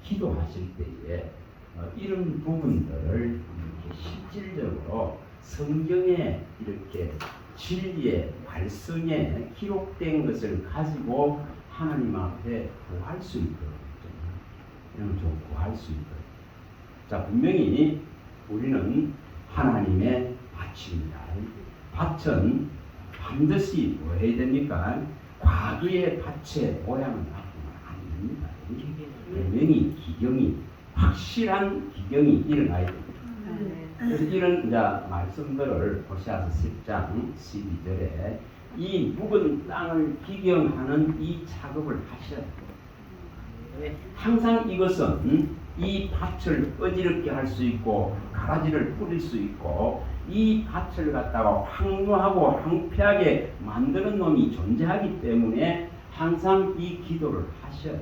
기도하실 때에 이런 부분들을 이렇게 실질적으로 성경에 이렇게 진리의 말씀에 기록된 것을 가지고 하나님 앞에 구할 수 있도록 좀 구할 수 있도록. 자, 분명히 우리는 하나님의 밭입니다. 밭은 반드시 뭐 해야 됩니까? 과거의 밭의 모양을 놔두면 안 됩니다. 분명히 기경이 확실한 기경이 일어나야 됩니다. 그래서 이런 말씀들을 호세아서 10장 12절에 이 묵은 땅을 기경하는 이 작업을 하셔야 돼요. 항상 이것은 이 밭을 어지럽게 할 수 있고 가라지를 뿌릴 수 있고 이 밭을 갖다가 황무하고 황폐하게 만드는 놈이 존재하기 때문에 항상 이 기도를 하셔야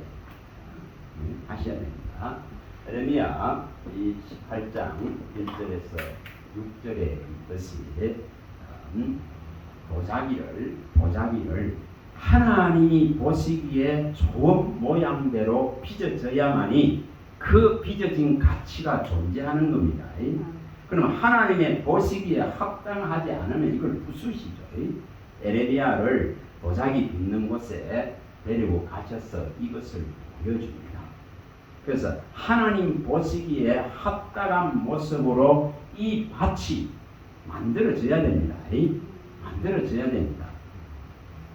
됩니다. 에레미야 18장 1절에서 6절에 있듯이 도자기를 하나님이 보시기에 좋은 모양대로 빚어져야만이 그 빚어진 가치가 존재하는 겁니다. 그럼 하나님의 보시기에 합당하지 않으면 이걸 부수시죠. 에레미야를 도자기 빚는 곳에 데리고 가셔서 이것을 보여줍니다. 그래서 하나님 보시기에 합당한 모습으로 이 밭이 만들어져야 됩니다. 만들어져야 됩니다.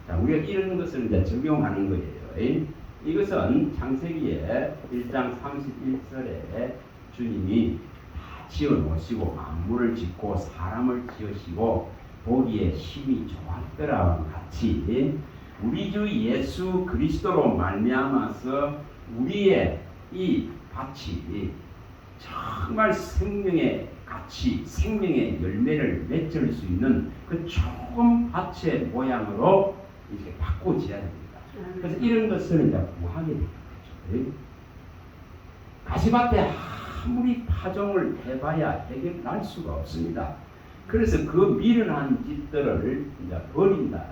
자, 우리가 이런 것을 이제 적용하는 거예요. 이것은 창세기에 1장 31절에 주님이 다 지어 놓으시고 만물을 짓고 사람을 지으시고 보기에 심히 좋았더라와 같이 우리 주 예수 그리스도로 말미암아서 우리의 이 밭이 정말 생명의 가치, 생명의 열매를 맺을 수 있는 그 좋은 밭의 모양으로 이렇게 바꿔져야 됩니다. 그래서 이런 것을 이제 구하게 되는 거죠. 가시밭에 아무리 파종을 해봐야 해결할 수가 없습니다. 그래서 그 미련한 짓들을 이제 버린다.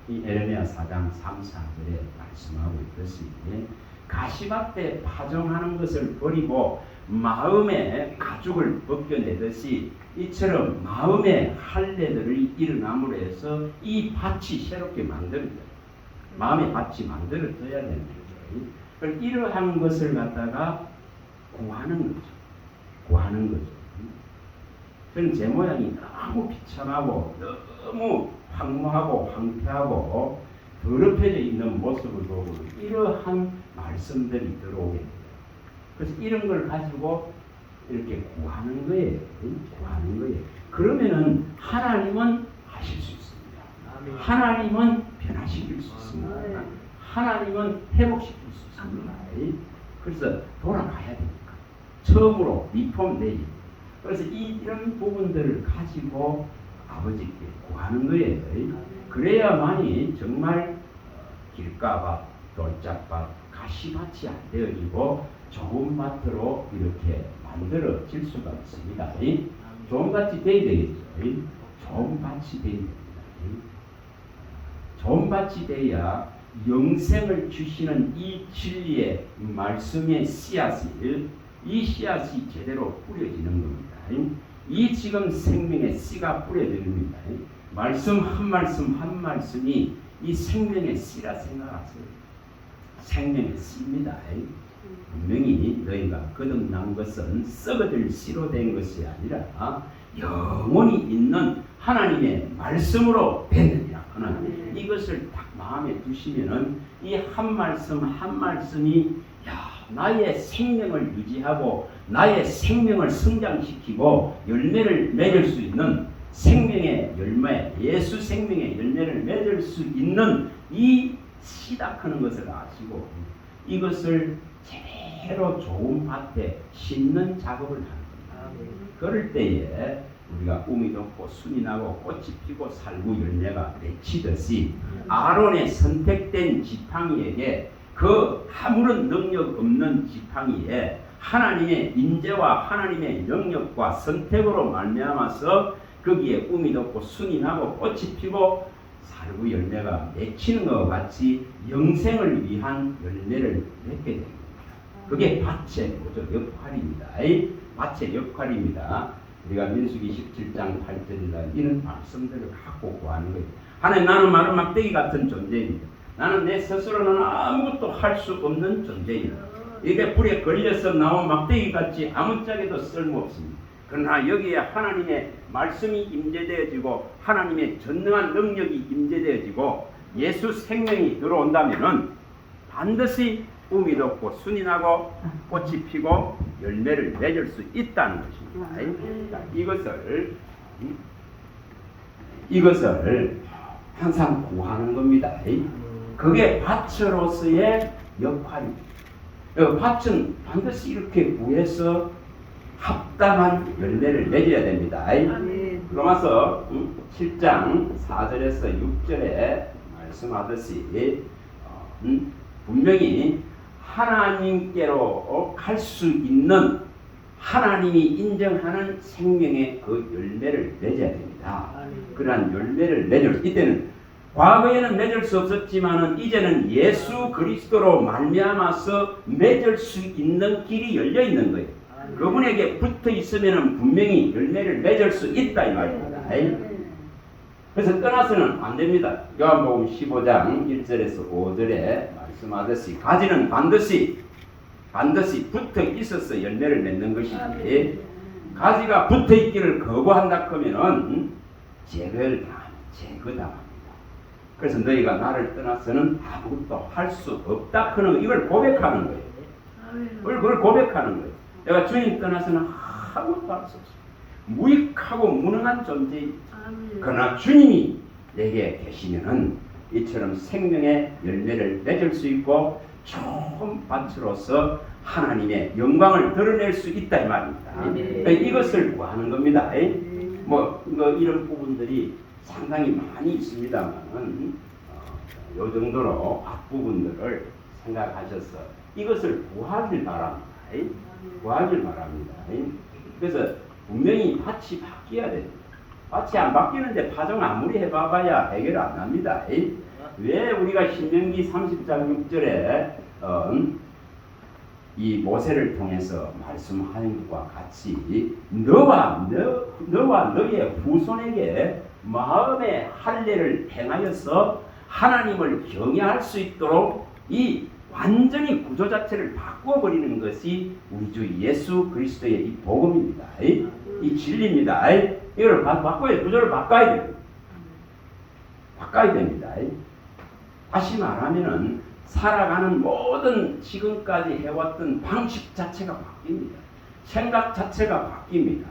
이 에레미야 4장 3, 4절에 말씀하고 있듯이 가시밭에 파종하는 것을 버리고 마음의 가죽을 벗겨내듯이 이처럼 마음의 할례들이 일어남으로 해서 이 밭이 새롭게 만들어져요. 마음의 밭이 만들어져야 되는 거죠. 그럼 이러한 것을 갖다가 구하는 거죠. 저는 제 모양이 너무 비참하고 너무 황무하고 황폐하고 더럽혀져 있는 모습을 보고 이러한 말씀들이 들어오게 돼요. 그래서 이런 걸 가지고 이렇게 구하는 거예요. 그러면은 하나님은 하실 수 있습니다. 하나님은 변화시킬 수 있습니다. 하나님은 회복시킬 수 있습니다. 그래서 돌아가야 되니까 처음으로 리폼되지. 그래서 이런 부분들을 가지고 아버지께 구하는 거예요. 그래야만이 정말 길가밭, 돌짝밭, 가시밭이 안 되어지고 좋은 밭으로 이렇게 만들어질 수가 있습니다. 좋은 밭이 되어야 되겠죠. 좋은 밭이 되어야 됩니다. 좋은 밭이 되어야 영생을 주시는 이 진리의 말씀의 씨앗이 이 씨앗이 제대로 뿌려지는 겁니다. 이 지금 생명의 씨가 뿌려집니다. 말씀 한 말씀이 이 생명의 씨라 생각하세요. 생명의 씨입니다. 분명히 너희가 거듭난 것은 썩어질 씨로 된 것이 아니라 영원히 있는 하나님의 말씀으로 되느니라. 이것을 딱 마음에 두시면은 이 한 말씀이 나의 생명을 유지하고 나의 생명을 성장시키고 열매를 맺을 수 있는 생명의 열매, 예수 생명의 열매를 맺을 수 있는 이 씨다 크는 것을 아시고 이것을 제대로 좋은 밭에 심는 작업을 하는 겁니다. 그럴 때에 우리가 우미 돋고 순이 나고 꽃이 피고 살구 열매가 맺히듯이 아론의 선택된 지팡이에게 그 아무런 능력 없는 지팡이에 하나님의 인재와 하나님의 영역과 선택으로 말미암아서 거기에 꿈이 돋고 순이 나고 꽃이 피고 살구 열매가 맺히는 것과 같이 영생을 위한 열매를 맺게 됩니다. 그게 밭의 역할입니다. 밭의 역할입니다. 우리가 민수기 17장 8절이나 이런 말씀들을 갖고 구하는 거예요. 하나님, 나는 마른 막대기 같은 존재입니다. 나는 내 스스로는 아무것도 할 수 없는 존재입니다. 이게 불에 걸려서 나온 막대기 같이 아무짝에도 쓸모없습니다. 그러나 여기에 하나님의 말씀이 임재되어지고 하나님의 전능한 능력이 임재되어지고 예수 생명이 들어온다면은 반드시 꿈이 돋고 순이 나고 꽃이 피고 열매를 맺을 수 있다는 것입니다. 이것을 항상 구하는 겁니다. 그게 밭으로서의 역할입니다. 밭은 반드시 이렇게 구해서 합당한 열매를 맺어야 됩니다. 로마서 7장 4절에서 6절에 말씀하듯이 분명히 하나님께로 갈 수 있는 하나님이 인정하는 생명의 그 열매를 맺어야 됩니다. 그러한 열매를 맺을 이때는 과거에는 맺을 수 없었지만은 이제는 예수 그리스도로 말미암아서 맺을 수 있는 길이 열려 있는 거예요. 그분에게 붙어 있으면은 분명히 열매를 맺을 수 있다 이 말입니다. 그래서 떠나서는 안 됩니다. 요한복음 15장 1절에서 5절에 말씀하듯이 가지는 반드시 붙어 있어서 열매를 맺는 것이지 가지가 붙어 있기를 거부한다 하면은 제거당합니다. 그래서 너희가 나를 떠나서는 아무것도 할 수 없다 하는 이걸 고백하는 거예요. 그걸 고백하는 거예요. 내가 주님 떠나서는 아무것도 할 수 없어요. 무익하고 무능한 존재입니다. 그러나 주님이 내게 계시면은 이처럼 생명의 열매를 맺을 수 있고 좋은 밭으로서 하나님의 영광을 드러낼 수 있다 이 말입니다. 이것을 구하는 겁니다. 이런 부분들이 상당히 많이 있습니다만은 요 정도로 앞부분들을 생각하셔서 이것을 구하길 바랍니다. 그래서 분명히 밭이 바뀌어야 됩니다. 밭이 안 바뀌는데 파종 아무리 해봐야 해결 안 납니다. 왜 우리가 신명기 30장 6절에 이 모세를 통해서 말씀하는 것과 같이 너와 너의 후손에게 마음의 할례를 행하여서 하나님을 경외할 수 있도록 이 완전히 구조 자체를 바꿔버리는 것이 우리 주 예수 그리스도의 이 복음입니다. 이 진리입니다. 이걸 구조를 바꿔야 됩니다. 다시 말하면은 살아가는 모든 지금까지 해왔던 방식 자체가 바뀝니다. 생각 자체가 바뀝니다.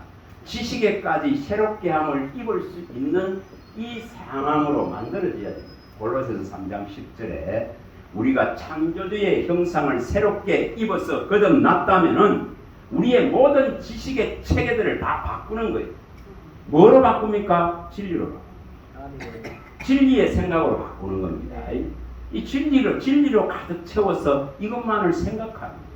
지식에까지 새롭게 함을 입을 수 있는 이 상황으로 만들어져야 됩니다. 골로새서 3장 10절에 우리가 창조주의 형상을 새롭게 입어서 거듭났다면은 우리의 모든 지식의 체계들을 다 바꾸는 거예요. 뭐로 바꿉니까? 진리로. 진리의 생각으로 바꾸는 겁니다. 이 진리로 가득 채워서 이것만을 생각하는 거예요.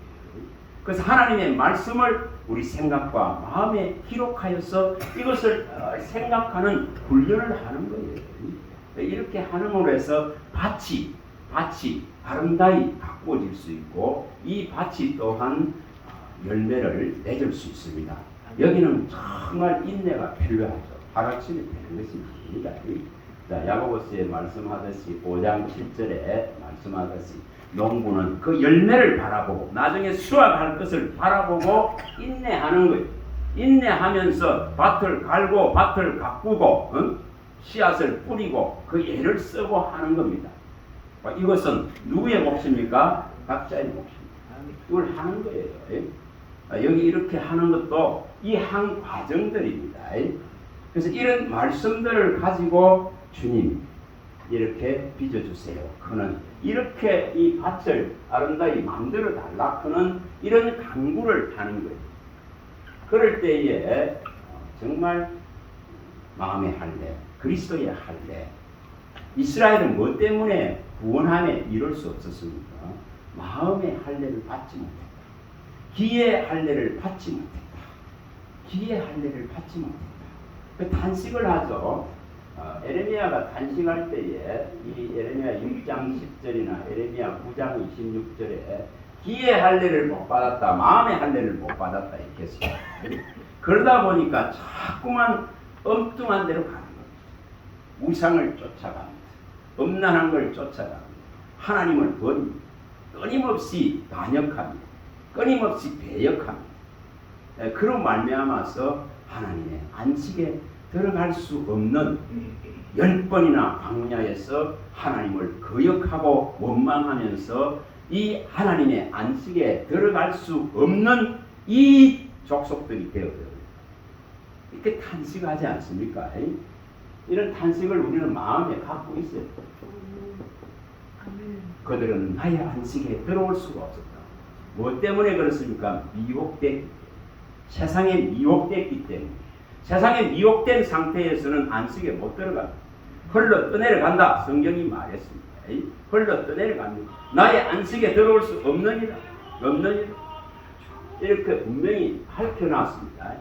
그래서 하나님의 말씀을 우리 생각과 마음에 기록하여서 이것을 생각하는 훈련을 하는 거예요. 이렇게 함으로 해서 밭이 아름다이 가꾸어질 수 있고 이 밭이 또한 열매를 맺을 수 있습니다. 여기는 정말 인내가 필요하죠. 하락심이 되는 것입니다. 자, 야고보서에 말씀하듯이 5장 7절에 말씀하듯이 농부는 그 열매를 바라보고 나중에 수확할 것을 바라보고 인내하는 거예요. 인내하면서 밭을 갈고 밭을 가꾸고 씨앗을 뿌리고 그 애를 쓰고 하는 겁니다. 이것은 누구의 몫입니까? 각자의 몫입니다. 이걸 하는 거예요. 여기 이렇게 하는 것도 이 한 과정들입니다. 그래서 이런 말씀들을 가지고 주님 이렇게 빚어주세요. 그는 이렇게 이 밭을 아름다이 만들어 달라 하는 이런 강구를 하는 거예요. 그럴 때에 정말 마음의 할례, 그리스도의 할례. 이스라엘은 뭐 때문에 구원함에 이룰 수 없었습니까? 마음의 할례를 받지 못했다. 기의 할례를 받지 못했다. 단식을 하죠. 에레미야가 탄식할 때에 이 에레미야 6장 10절이나 에레미야 9장 26절에 기의 할례를 못 받았다, 마음의 할례를 못 받았다 이렇게 했어요. 그러다 보니까 자꾸만 엉뚱한 데로 가는 겁니다. 우상을 쫓아갑니다. 음란한 걸 쫓아갑니다. 하나님을 버립니다. 끊임없이 반역합니다. 끊임없이 배역합니다. 그로 말미암아서 하나님의 안식에 들어갈 수 없는 10번이나 광야에서 하나님을 거역하고 원망하면서 이 하나님의 안식에 들어갈 수 없는 이 족속들이 되어버려요. 이렇게 탄식하지 않습니까? 이런 탄식을 우리는 마음에 갖고 있어요. 그들은 나의 안식에 들어올 수가 없었다. 뭐 때문에 그렇습니까? 미혹됐기, 세상에 미혹됐기 때문에. 세상에 미혹된 상태에서는 안식에 못 들어가. 흘러 떠내려간다. 성경이 말했습니다. 흘러 떠내려갑니다. 나의 안식에 들어올 수 없느니라. 이렇게 분명히 밝혀놨습니다.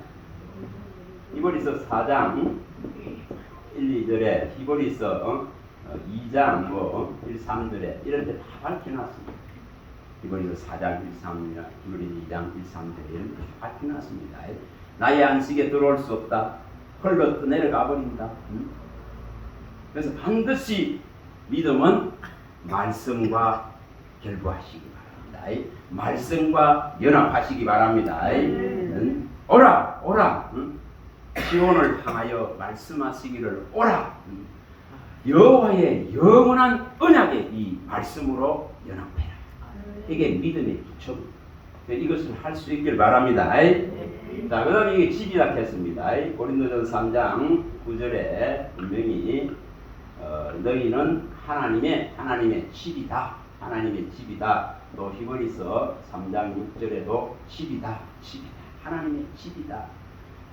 히브리서 4장 1, 2절에 히브리서 2장 1, 3절에 이런 데 다 밝혀놨습니다. 히브리서 4장 1, 3이나 히브리서 2장 1, 3절에 이런 데 다 밝혀놨습니다. 나의 안식에 들어올 수 없다. 흘러 떠내려가 버린다. 그래서 반드시 믿음은 말씀과 결부하시기 바랍니다. 말씀과 연합하시기 바랍니다. 오라. 시온을 향하여 말씀하시기를 오라. 여호와의 영원한 언약의 이 말씀으로 연합해라. 이게 믿음의 기초입니다. 이것을 할 수 있길 바랍니다. 자, 그 다음에 이게 집이라 했습니다. 고린도전서 3장 9절에 분명히 너희는 하나님의 집이다. 하나님의 집이다. 또 히브리서 3장 6절에도 집이다. 하나님의 집이다.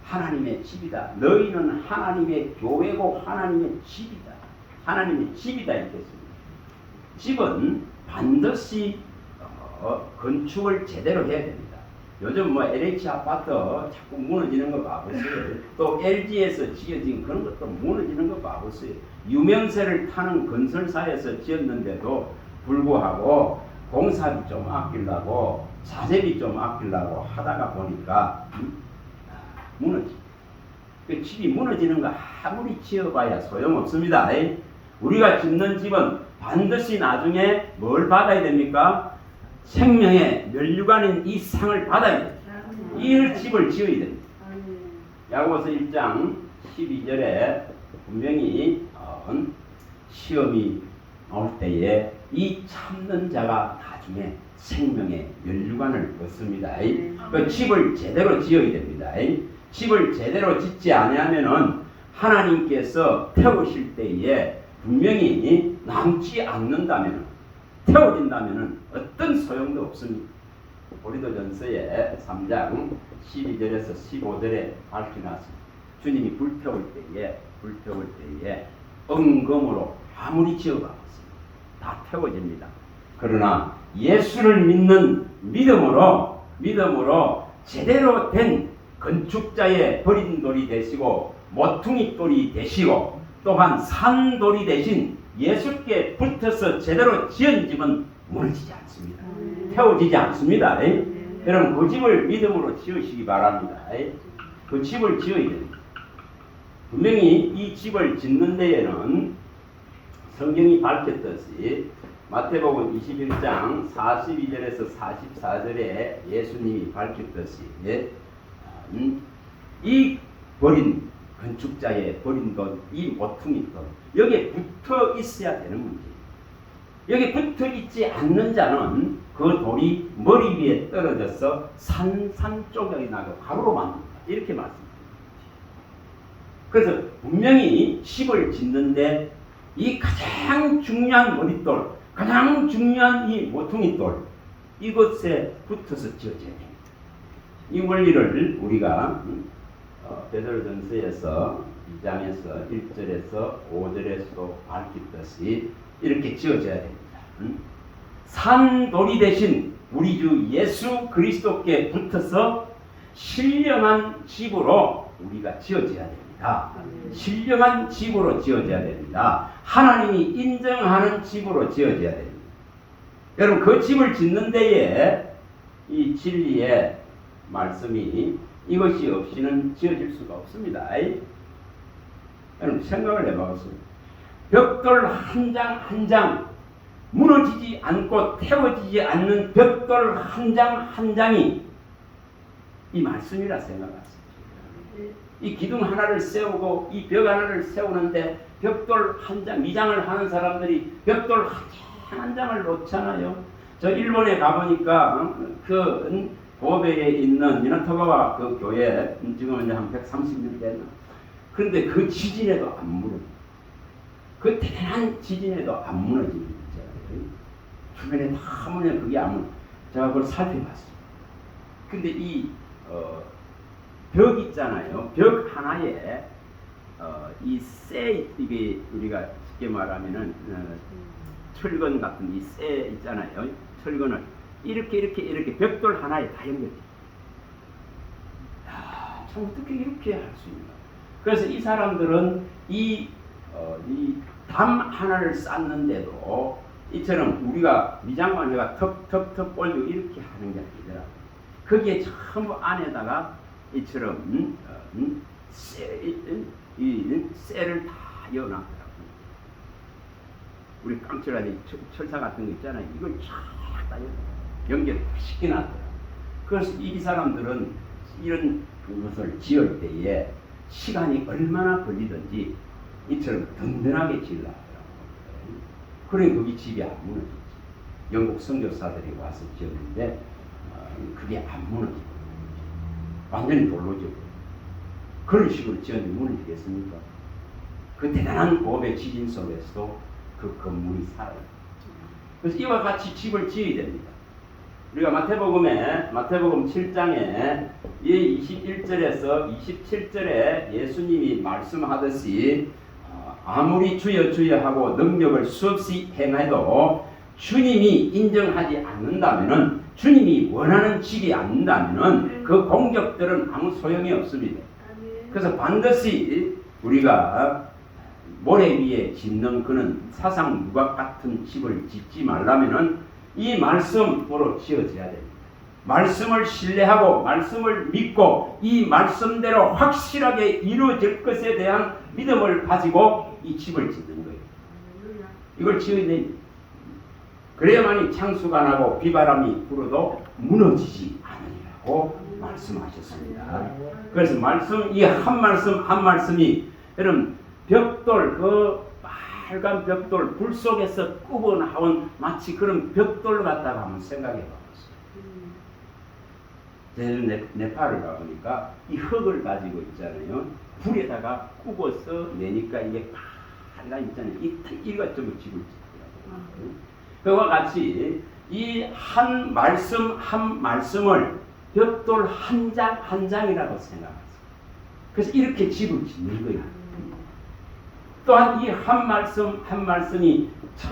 하나님의 집이다. 너희는 하나님의 교회고 하나님의 집이다. 하나님의 집이다 이렇게 했습니다. 집은 반드시 건축을 제대로 해야 됩니다. 요즘 뭐 LH 아파트 자꾸 무너지는 거 봐보세요. 또 LG에서 지어진 그런 것도 무너지는 거 봐보세요. 유명세를 타는 건설사에서 지었는데도 불구하고 공사비 좀 아끼려고 자재비 좀 아끼려고 하다가 보니까 무너지. 그 집이 무너지는 거 아무리 지어봐야 소용없습니다. 우리가 짓는 집은 반드시 나중에 뭘 받아야 됩니까? 생명의 면류관인 이 상을 받아야 됩니다. 이 집을 지어야 됩니다. 야고보서 1장 12절에 분명히 시험이 나올 때에 이 참는 자가 나중에 생명의 면류관을 얻습니다. 그 집을 제대로 지어야 됩니다. 집을 제대로 짓지 아니하면은 하나님께서 태우실 때에 분명히 남지 않는다면, 태워진다면 어떤 소용도 없습니다. 고린도전서의 3장 12절에서 15절에 밝혀놨습니다. 주님이 불태울 때에 은금으로 아무리 지어봤습니다. 다 태워집니다. 그러나 예수를 믿는 믿음으로 제대로 된 건축자의 버린 돌이 되시고 모퉁이 돌이 되시고 또한 산돌이 되신 예수께 붙어서 제대로 지은 집은 무너지지 않습니다. 태워지지 않습니다. 여러분 그 집을 믿음으로 지으시기 바랍니다. 그 집을 지어야 됩니다. 분명히 이 집을 짓는 데에는 성경이 밝혔듯이 마태복음 21장 42절에서 44절에 예수님이 밝혔듯이 이 버린 건축자의 버린 돈, 이 모퉁이 돈, 여기에 붙어 있어야 되는 문제예요. 여기 붙어 있지 않는 자는 그 돌이 머리 위에 떨어져서 산쪽이 나고 가루로 만든다. 이렇게 말씀드립니다. 그래서 분명히 집을 짓는데 이 가장 중요한 머릿돌, 가장 중요한 이 모퉁이돌, 이것에 붙어서 지어져야 됩니다. 이 원리를 우리가 베드로전서에서 2장에서 1절에서 5절에서도 밝혔듯이 이렇게 지어져야 됩니다. 산돌이 되신 우리 주 예수 그리스도께 붙어서 신령한 집으로 우리가 지어져야 됩니다. 됩니다. 신령한 집으로 지어져야 됩니다. 하나님이 인정하는 집으로 지어져야 됩니다. 여러분 그 집을 짓는 데에 이 진리의 말씀이 이것이 없이는 지어질 수가 없습니다. 여러분 생각을 해보세요. 벽돌 한 장 한 장 무너지지 않고 태워지지 않는 벽돌 한 장 한 장이 이 말씀이라 생각하세요. 이 기둥 하나를 세우고 이 벽 하나를 세우는데 벽돌 한 장, 미장을 하는 사람들이 벽돌 한 장을 놓잖아요. 저 일본에 가보니까 그 고베에 있는 미나토가와 그 교회 지금 이제 한 130년 됐나. 그런데 그 지진에도 안 무너져. 그 대단한 지진에도 안 무너지는 거죠. 주변에 다 무너져. 그게 안 무너져. 제가 그걸 살펴봤어요. 근데 이 벽 있잖아요. 벽 하나에 이 쇠, 이게 우리가 쉽게 말하면은 철근 같은 이 쇠 있잖아요. 철근을 이렇게 벽돌 하나에 다 연결돼. 참 어떻게 이렇게 할 수 있나? 그래서 이 사람들은 이 담 하나를 쌓는데도 이처럼 우리가 미장만 해가 턱턱턱 올리고 이렇게 하는 게 아니더라. 거기에 전부 안에다가 이처럼 쇠를 다 넣어놨더라고. 우리 깡철아니 철사 같은 거 있잖아요. 이걸 쫙 다 연결을 시켜놨더라고. 그래서 이 사람들은 이런 것을 지을 때에 시간이 얼마나 걸리든지 이처럼 든든하게 지으려 하더라고요. 그래 거기 집이 안 무너지지. 영국 선교사들이 와서 지었는데 그게 안 무너지고 완전히 돌로 지고 그런 식으로 지었는데 무너지겠습니까? 그 대단한 고베 지진 속에서도 그 건물이 살아요. 그래서 이와 같이 집을 지어야 됩니다. 우리가 마태복음 7장에 21절에서 27절에 예수님이 말씀하듯이 아무리 주여 주여 하고 능력을 수없이 행해도 주님이 인정하지 않는다면은 주님이 원하는 집이 아닌다면은 그 공격들은 아무 소용이 없습니다. 그래서 반드시 우리가 모래 위에 짓는 그는 사상 누각 같은 집을 짓지 말라면은 이 말씀으로 지어져야 됩니다. 말씀을 신뢰하고 말씀을 믿고 이 말씀대로 확실하게 이루어질 것에 대한 믿음을 가지고 이 집을 짓는 거예요. 이걸 지어야 됩니다. 그래야만이 창수가 나고 비바람이 불어도 무너지지 않으리라고 말씀하셨습니다. 그래서 이 한 말씀이 여러분 벽돌 그 빨간 벽돌 불 속에서 굽어 나온 마치 그런 벽돌 같다고 한번 생각해 봐보세요. 제가 네팔을 가보니까 이 흙을 가지고 있잖아요. 불에다가 굽어서 내니까 이게 빨간 있잖아요. 이거 좀 집을 짓더라고요. 그와 같이 이 한 말씀을 벽돌 한 장 한 장이라고 생각하세요. 그래서 이렇게 집을 짓는 거예요. 또한 이 한 말씀이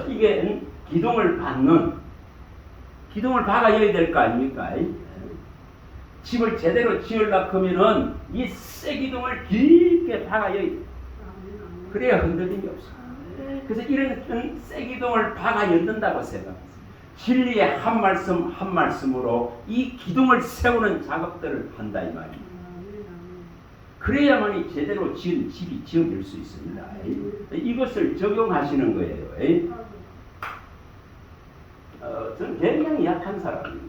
이게 기둥을 박아야 될 거 아닙니까? 집을 제대로 지으려고 하면은 이 쇠 기둥을 깊게 박아야 돼. 그래야 흔들림이 없어. 그래서 이런 쇠 기둥을 박아 연든다고 생각하세요. 진리의 한 말씀으로 이 기둥을 세우는 작업들을 한다 이 말입니다. 그래야만이 제대로 지은 집이 지어질 수 있습니다. 이것을 적용하시는 거예요. 저는 굉장히 약한 사람입니다.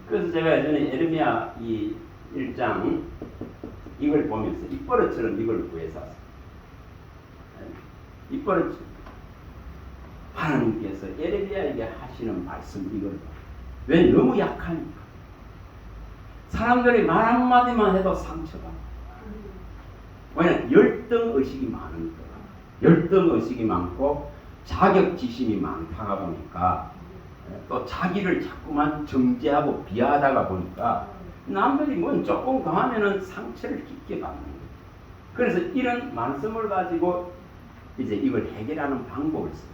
그래서 제가 예전에 에르미야 이 1장 이걸 보면서 입버릇처럼 이걸 구해서 입버릇 하나님께서 에레미야에게 하시는 말씀 이걸 왜 너무 약하니까 사람들이 말 한마디만 해도 상처가 왜냐하면 열등의식이 많으니까 열등의식이 많고 자격지심이 많다가 보니까 또 자기를 자꾸만 정죄하고 비하하다가 보니까 남들이 뭐 조금 더 하면은 상처를 깊게 받는 거예요. 그래서 이런 말씀을 가지고 이제 이걸 해결하는 방법을 써요.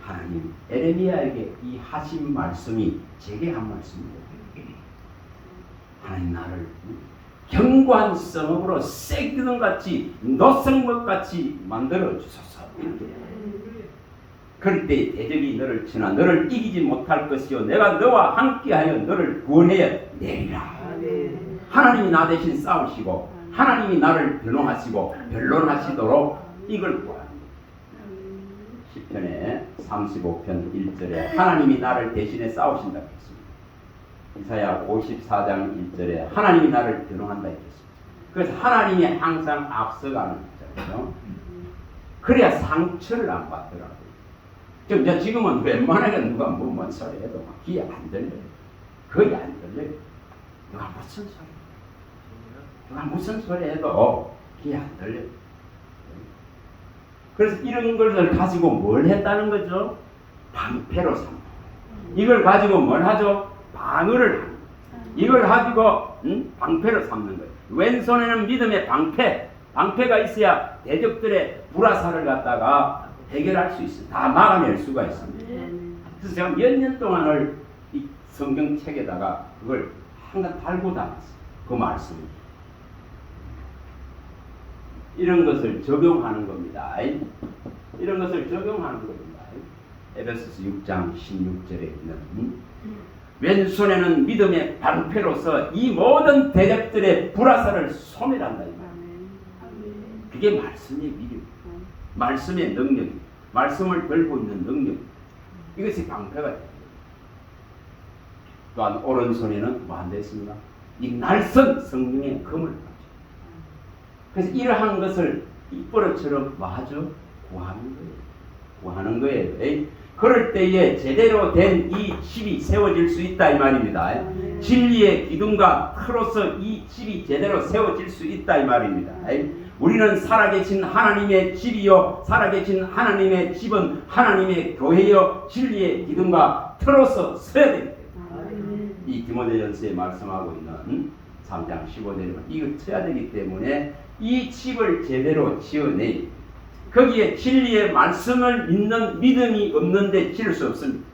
하나님 에레미야에게 이 하신 말씀이 제게 한 말씀입니다. 하나님 나를 견고한 성읍으로 새기둥같이 노성목같이 만들어 주소서. 이렇게. 그럴 때 대적이 너를 치나 너를 이기지 못할 것이요 내가 너와 함께하여 너를 구원하여 내리라. 하나님이 나 대신 싸우시고 하나님이 나를 변호하시고 변론하시도록 이걸 구합니다. 시편의 35편 1절에 하나님이 나를 대신해 싸우신다 했습니다. 이사야 54장 1절에 하나님이 나를 변호한다 했습니다. 그래서 하나님이 항상 앞서가는 거잖아요. 그래야 상처를 안 받더라고요. 지금은 웬만하게 누가 뭐뭔 소리 해도 막 귀에 안 들려요. 거의 안 들려요. 누가 무슨 소리 누가 무슨 소리 해도 귀에 안 들려요. 그래서 이런 것을 가지고 뭘 했다는 거죠? 방패로 삼는 거예요. 이걸 가지고 뭘 하죠? 방어를 하는 거예요. 이걸 가지고 방패로 삼는 거예요. 왼손에는 믿음의 방패가 있어야 대적들의 불화살을 갖다가 해결할 수 있어요. 다 막아낼 수가 있습니다. 그래서 제가 몇 년 동안을 이 성경책에다가 그걸 항상 달고 다녔어요. 그 말씀을. 이런 것을 적용하는 겁니다. 이런 것을 적용하는 겁니다. 에베소서 6장 16절에 있는 왼손에는 믿음의 방패로서 이 모든 대적들의 불화살을 소멸한다. 그게 말씀의 위력, 말씀의 능력, 말씀을 들고 있는 능력. 이것이 방패가 됩니다. 또한 오른손에는 뭐 안 됐습니까? 이 날선 성령의 검을 가지고. 그래서 이러한 것을 입버릇처럼 뭐 하죠? 구하는 거예요. 구하는 거예요. 에이? 그럴 때에 제대로 된 이 집이 세워질 수 있다 이 말입니다. 진리의 기둥과 틀로서 이 집이 제대로 세워질 수 있다 이 말입니다. 우리는 살아계신 하나님의 집이요 살아계신 하나님의 집은 하나님의 교회요 진리의 기둥과 틀로서 서야 되기 때문에 이 디모데전서에 말씀하고 있는 3장 15절에 이걸 쳐야 되기 때문에 이 집을 제대로 지어내 거기에 진리의 말씀을 믿는 믿음이 없는데 지을 수 없습니다.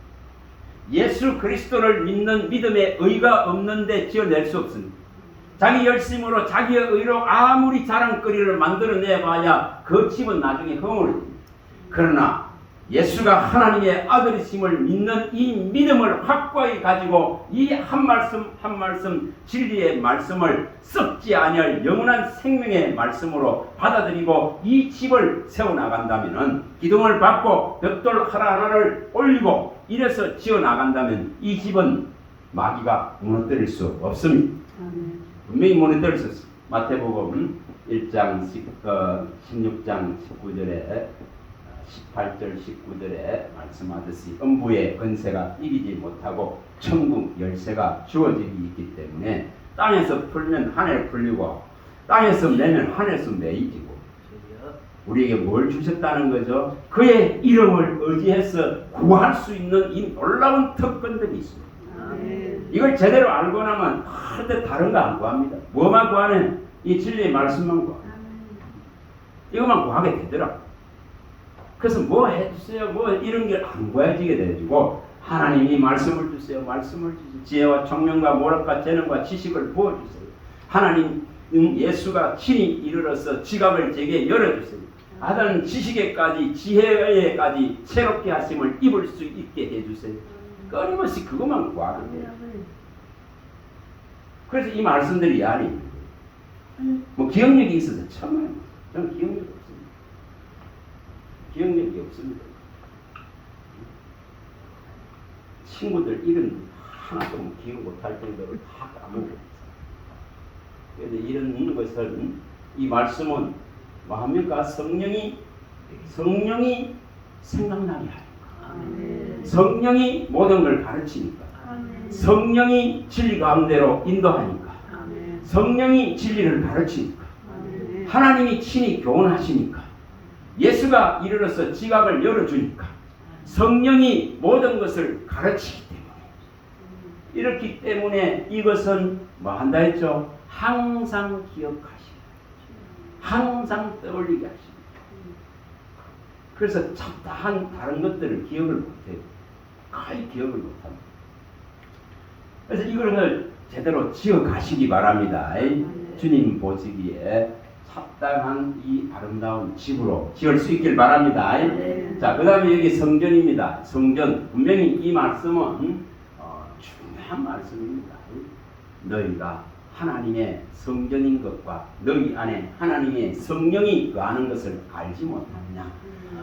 예수 그리스도를 믿는 믿음의 의가 없는데 지어낼 수 없습니다. 자기 열심으로 자기의 의로 아무리 자랑거리를 만들어내봐야 그 집은 나중에 허물어집니다. 그러나 예수가 하나님의 아들이심을 믿는 이 믿음을 확고히 가지고 이 한 말씀 한 말씀 진리의 말씀을 썩지 아니할 영원한 생명의 말씀으로 받아들이고 이 집을 세워나간다면 기둥을 받고 벽돌 하나하나를 올리고 이래서 지어나간다면 이 집은 마귀가 무너뜨릴 수 없습니다. 분명히 무너뜨릴 수 없습니다. 마태복음 1장 16장 19절에 18절 19절에 말씀하듯이 음부의 권세가 이기지 못하고 천국 열쇠가 주어지기 있기 때문에 땅에서 풀면 하늘에 풀리고 땅에서 매면 하늘에서 매이지고 우리에게 뭘 주셨다는 거죠? 그의 이름을 의지해서 구할 수 있는 이 놀라운 특권들이 있습니다. 이걸 제대로 알고 나면 절대 다른 거 안 구합니다. 뭐만 구하는 이 진리의 말씀만 구합니다. 이것만 구하게 되더라고요. 그래서 뭐 해주세요 뭐 이런 게 안 구해지게 되고 하나님이 말씀을 주세요 말씀을 주세요 지혜와 총명과 모략과 재능과 지식을 부어주세요 하나님 예수가 친히 이르러서 지갑을 제게 열어주세요 하던 지식에까지 지혜에까지 새롭게 하심을 입을 수 있게 해주세요 끊임없이 그것만 구하는 거예요. 그래서 이 말씀들이 아니 뭐 기억력이 있어서 참아요. 저는 기억력이 없습니다. 기억력이 없습니다. 친구들 이름 하나도 기억 못할 정도로 다 까먹고 있어요. 그런데 이런 것은 이 말씀은 뭐 합니까? 성령이 생각나게 하니까 성령이 모든 걸 가르치니까 성령이 진리 가운데로 인도하니까 성령이 진리를 가르치니까 하나님이 친히 교훈하시니까 예수가 이르러서 지갑을 열어주니까 성령이 모든 것을 가르치기 때문에 이렇기 때문에 이것은 뭐 한다 했죠? 항상 기억하시고 항상 떠올리게 하십니다. 그래서 잡다한 다른 것들을 기억을 못해요. 거의 기억을 못합니다. 그래서 이걸 제대로 지어가시기 바랍니다. 주님 보시기에 합당한 이 아름다운 집으로 지을 수 있길 바랍니다. 자, 그 다음에 여기 성전입니다. 성전. 분명히 이 말씀은 중요한 말씀입니다. 너희가 하나님의 성전인 것과 너희 안에 하나님의 성령이 거하는 것을 알지 못하느냐.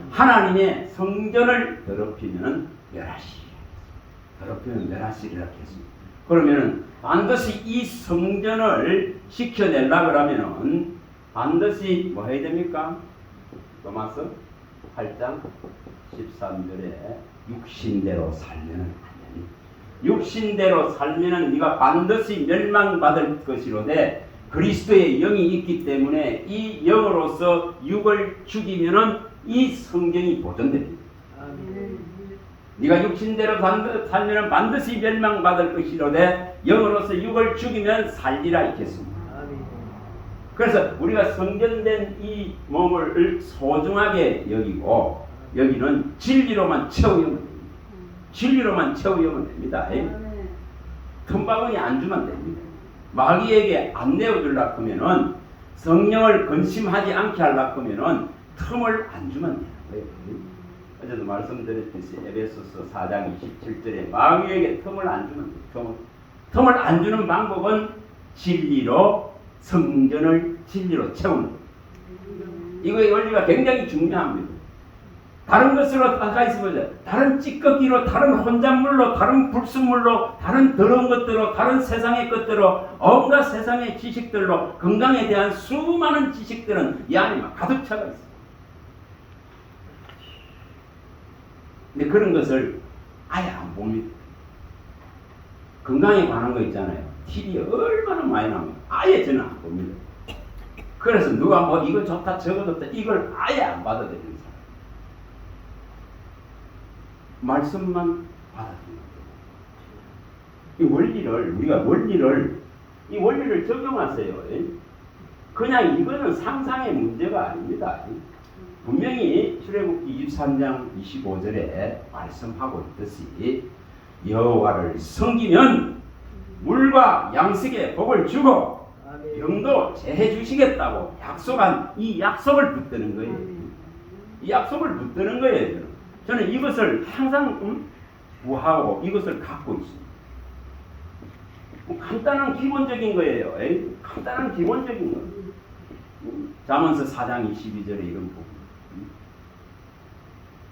하나님의 성전을 더럽히면 멸하시리라. 더럽히면 멸하시리라 했습니다. 그러면은 반드시 이 성전을 지켜내려 그러면은 반드시 뭐 해야 됩니까? 로마서 8장 13절에 육신대로 살면은 안 됩니다. 육신대로 살면은 네가 반드시 멸망받을 것이로되 그리스도의 영이 있기 때문에 이 영으로서 육을 죽이면은 이 성경이 보존됩니다. 네가 육신대로 살면은 반드시 멸망받을 것이로되 영으로서 육을 죽이면 살리라 있겠습니다. 그래서 우리가 성전된 이 몸을 소중하게 여기고 여기는 진리로만 채우면 됩니다. 진리로만 채우면 됩니다. 틈바구니 안 주면 됩니다. 마귀에게 안 내어주려고 하면은 성령을 근심하지 않게 하려고 하면은 틈을 안 주면 되는 거예요. 어제도 말씀드렸듯이 에베소서 4장 27절에 마귀에게 틈을 안 주면 돼요. 틈을 안 주는 방법은 진리로 성전을 진리로 채우는 거예요. 이거의 원리가 굉장히 중요합니다. 다른 것으로 가까이 있어보자. 다른 찌꺼기로, 다른 혼잣물로, 다른 불순물로, 다른 더러운 것들로, 다른 세상의 것들로, 온갖 세상의 지식들로 건강에 대한 수많은 지식들은 이 안에 막 가득 차가 있어요. 근데 그런 것을 아예 안 봅니다. 건강에 관한 거 있잖아요. TV에 얼마나 많이 나옵니다. 아예 저는 안 봅니다. 그래서 누가 뭐 이거 좋다 저거 좋다 이걸 아예 안 받아들이는 사람. 말씀만 받아들이는 거예요. 이 원리를 우리가 이 원리를 적용하세요. 그냥 이거는 상상의 문제가 아닙니다. 분명히 출애굽기 23장 25절에 말씀하고 있듯이 여호와를 섬기면 물과 양식에 복을 주고 병도 제해 주시겠다고 약속한 이 약속을 붙드는 거예요. 이 약속을 붙드는 거예요. 저는 이것을 항상 구하고 이것을 갖고 있습니다. 간단한 기본적인 거예요. 간단한 기본적인 거. 잠언서 4장 22절에 이런 부분.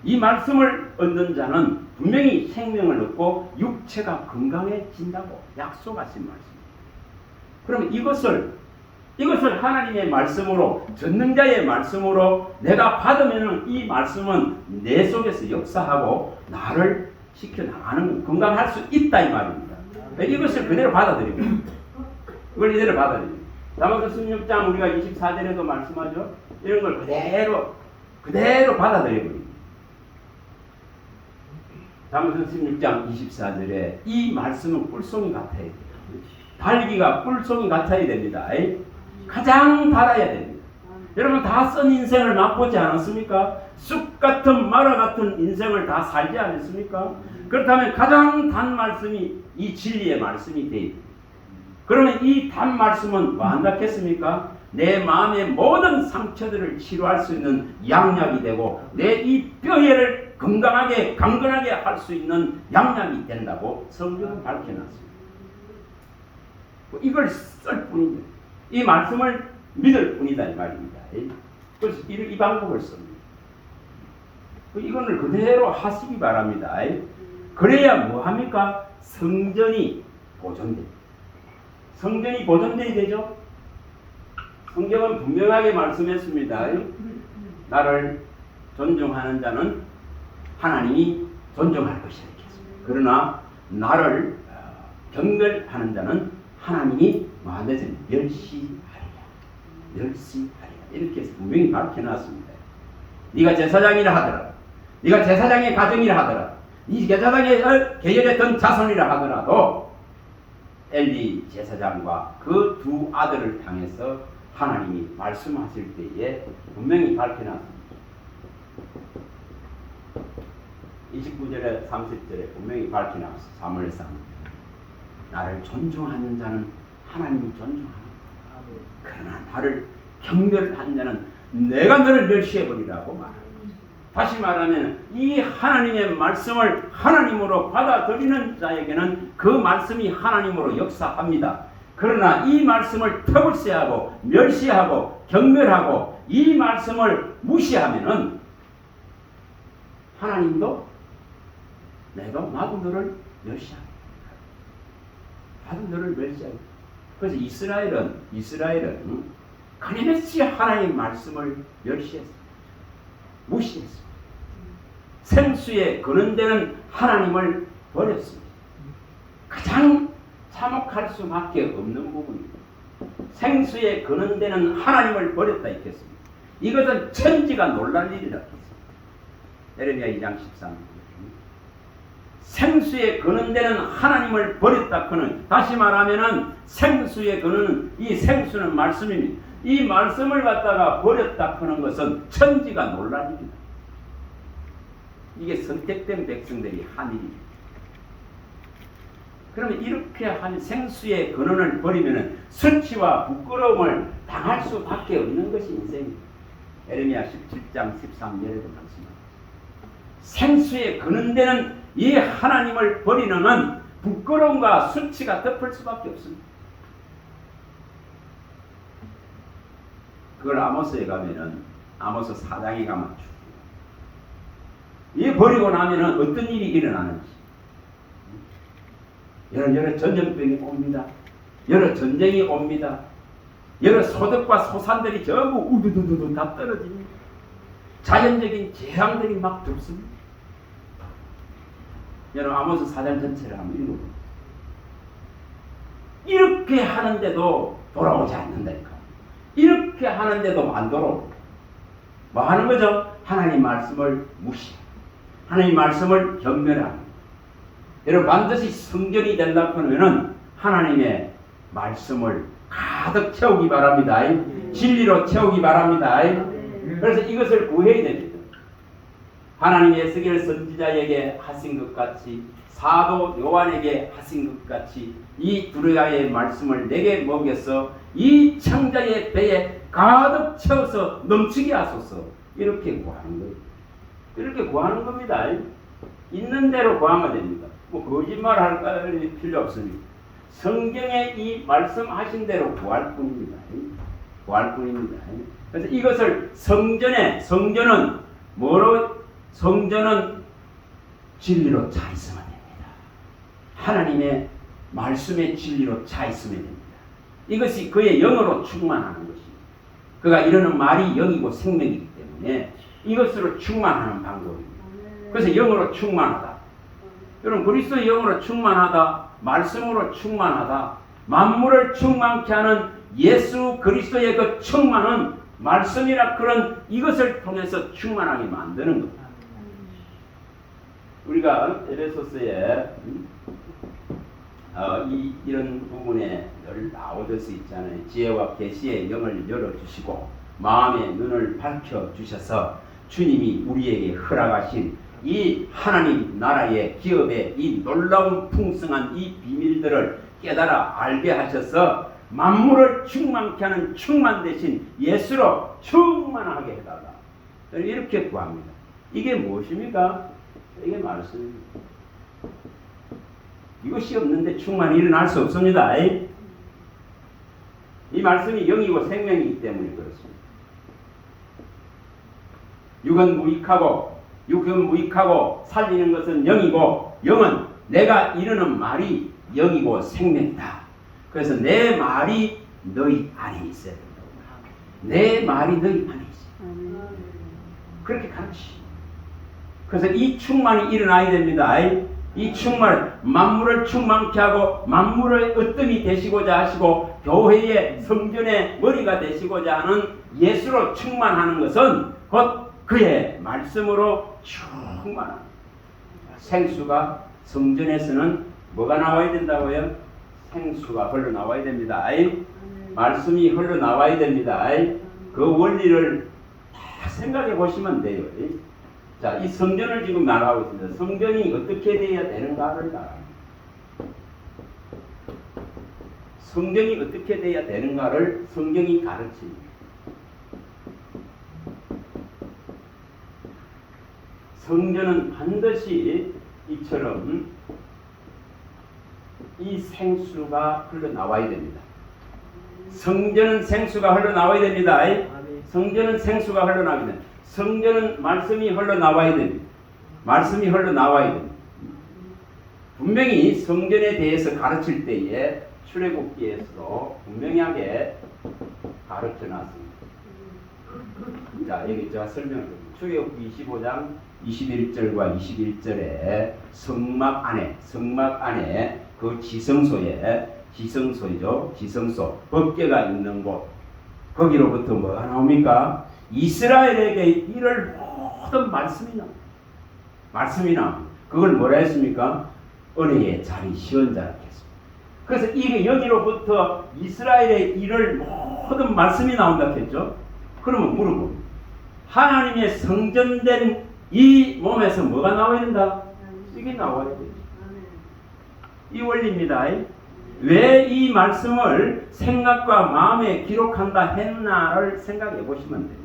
이 말씀을 얻는 자는 분명히 생명을 얻고 육체가 건강해진다고 약속하신 말씀입니다. 그러면 이것을 하나님의 말씀으로 전능자의 말씀으로 내가 받으면 이 말씀은 내 속에서 역사하고 나를 지켜나가는 건강할 수 있다 이 말입니다. 이것을 그대로 받아들이고 이걸 이대로 받아들입니다. 잠언서 16장 우리가 24절에도 말씀하죠. 이런 걸 그대로 받아들여버립니다. 잠언서 16장 24절에 이 말씀은 꿀송이 같아야 돼요. 달기가 꿀송이 같아야 됩니다. 가장 달아야 됩니다. 여러분 다 쓴 인생을 맛보지 않았습니까? 쑥 같은 마라 같은 인생을 다 살지 않았습니까? 그렇다면 가장 단 말씀이 이 진리의 말씀이 되어 있습니다. 그러면 이 단 말씀은 뭐 한다겠습니까? 내 마음의 모든 상처들을 치료할 수 있는 양약이 되고 내 이 뼈를 건강하게 강건하게 할 수 있는 양약이 된다고 성경은 밝혀놨습니다. 이걸 쓸 뿐입니다. 이 말씀을 믿을 뿐이다 이 말입니다. 그래서 이 방법을 씁니다. 이거를 그대로 하시기 바랍니다. 그래야 뭐합니까? 성전이 보존됩니다. 성전이 보존돼야 되죠. 성경은 분명하게 말씀했습니다. 나를 존중하는 자는 하나님이 존중할 것이라 했습니다. 그러나 나를 경멸하는 자는 하나님이 뭐한대서 멸시하리라. 이렇게 해서 분명히 밝혀놨습니다. 네가 제사장이라 하더라도, 네가 제사장의 가정이라 하더라도, 이 제사장의 계열했던 자손이라 하더라도 엘리 제사장과 그 두 아들을 향해서 하나님이 말씀하실 때에 분명히 밝혀놨습니다. 29절에 30절에 분명히 밝혀놨습니다. 사무엘상 나를 존중하는 자는 하나님이 존중하는 그러나 나를 경멸한 자는 내가 너를 멸시해버리라고 말합니다. 다시 말하면 이 하나님의 말씀을 하나님으로 받아들이는 자에게는 그 말씀이 하나님으로 역사합니다. 그러나 이 말씀을 터불세하고 멸시하고 경멸하고 이 말씀을 무시하면은 하나님도 나도 너를 멸시하고 나도 너를 멸시하고. 그래서 이스라엘은 끊임없이 하나님의 말씀을 멸시했습니다. 무시했습니다. 생수에 거는 데는 하나님을 버렸습니다. 가장 참혹할 수밖에 없는 부분입니다. 생수에 거는 데는 하나님을 버렸다 했겠습니다. 이것은 천지가 놀랄 일이라 했습니다. 에레미야 2장 13절. 생수에 거는 데는 하나님을 버렸다커는, 다시 말하면은 생수에 거는 이 생수는 말씀입니다. 이 말씀을 갖다가 버렸다커는 것은 천지가 놀랄 일입니다. 이게 선택된 백성들이 한 일입니다. 그러면 이렇게 한 생수의 근원을 버리면 수치와 부끄러움을 당할 수밖에 없는 것이 인생입니다. 에레미야 17장 13절에도 말씀합니다. 생수의 근원되는 이 하나님을 버리는 한 부끄러움과 수치가 덮을 수밖에 없습니다. 그걸 아모스에 가면은, 아모스 4장에 가면 이 버리고 나면은 어떤 일이 일어나는지. 여러 전염병이 옵니다. 여러 전쟁이 옵니다. 여러 소득과 소산들이 전부 우두두두두 다 떨어집니다. 자연적인 재앙들이 막 덮습니다. 여러분 아모스 4장 전체를 한번 읽어보세요. 이렇게 하는데도 돌아오지 않는다니까. 이렇게 하는데도 안 돌아오고. 뭐 하는 거죠? 하나님 말씀을 무시하고 하나님 말씀을 경멸하고. 여러분 반드시 성전이 되려고 하면 하나님의 말씀을 가득 채우기 바랍니다. 진리로 채우기 바랍니다. 그래서 이것을 구해야 됩니다. 하나님의 에스겔 선지자에게 하신 것 같이, 사도 요한에게 하신 것 같이 이 두루야의 말씀을 내게 먹여서 이 청자의 배에 가득 채워서 넘치게 하소서. 이렇게 구하는 거예요. 이렇게 구하는 겁니다. 있는 대로 구하면 됩니다. 뭐 거짓말 할 필요 없습니다. 성경에 이 말씀하신 대로 구할 뿐입니다. 구할 뿐입니다. 그래서 이것을 성전은 뭐로? 성전은 진리로 차 있으면 됩니다. 하나님의 말씀의 진리로 차 있으면 됩니다. 이것이 그의 영으로 충만하는 것입니다. 그가 이르는 말이 영이고 생명이기 때문에 이것으로 충만하는 방법입니다. 그래서 영으로 충만하다. 여러분 그리스도의 영으로 충만하다, 말씀으로 충만하다, 만물을 충만케 하는 예수 그리스도의 그 충만은 말씀이라 그런 이것을 통해서 충만하게 만드는 겁니다. 우리가 에베소서에 이런 부분에 늘 나오듯이 있잖아요. 지혜와 계시의 영을 열어주시고 마음의 눈을 밝혀주셔서 주님이 우리에게 허락하신 이 하나님 나라의 기업의 이 놀라운 풍성한 이 비밀들을 깨달아 알게 하셔서 만물을 충만케 하는 충만 대신 예수로 충만하게 해달라. 이렇게 구합니다. 이게 무엇입니까? 이게 말씀입니다. 이것이 없는데 충만이 일어날 수 없습니다. 이 말씀이 영이고 생명이기 때문에 그렇습니다. 육은 무익하고 살리는 것은 영이고 영은 내가 이르는 말이 영이고 생명이다. 그래서 내 말이 너희 안에 있어야 된다고. 내 말이 너희 안에 있어요. 그렇게 가르치십니다. 그래서 이 충만이 일어나야 됩니다. 이 충만, 만물을 충만케 하고 만물의 으뜸이 되시고자 하시고 교회의 성전의 머리가 되시고자 하는 예수로 충만하는 것은 곧 그의 말씀으로 충만한 생수가 성전에서는 뭐가 나와야 된다고요? 생수가 흘러나와야 됩니다. 말씀이 흘러나와야 됩니다. 그 원리를 다 생각해 보시면 돼요. 자, 이 성전을 지금 말하고 있습니다. 성전이 어떻게 되어야 되는가를 말합니다. 성경이 어떻게 돼야 되는가를 성경이 가르칩니다. 성전은 반드시 이처럼 이 생수가 흘러나와야 됩니다. 성전은 생수가 흘러나와야 됩니다. 성전은 생수가 흘러나와야 됩니다. 성전은 말씀이 흘러나와야 됩니다. 말씀이 흘러나와야 됩니다. 분명히 성전에 대해서 가르칠 때에 출애굽기에서도 분명하게 가르쳐 놨습니다. 자, 여기 제가 설명을 드립니다. 출애굽기 25장 21절과 21절에 성막 안에 그 지성소이죠. 지성소 법궤가 있는 곳, 거기로부터 뭐가 나옵니까? 이스라엘에게 이를 모든 말씀이 나옵니다. 그걸 뭐라 했습니까? 은혜의 자리 시원자라 했습니다. 그래서 이게 여기로부터 이스라엘에 이를 모든 말씀이 나온다 했죠. 그러면 물어봅니다. 하나님의 성전된 이 몸에서 뭐가 나와야 된다? 이게 나와야 되죠. 이 원리입니다. 왜 이 말씀을 생각과 마음에 기록한다 했나를 생각해 보시면 됩니다.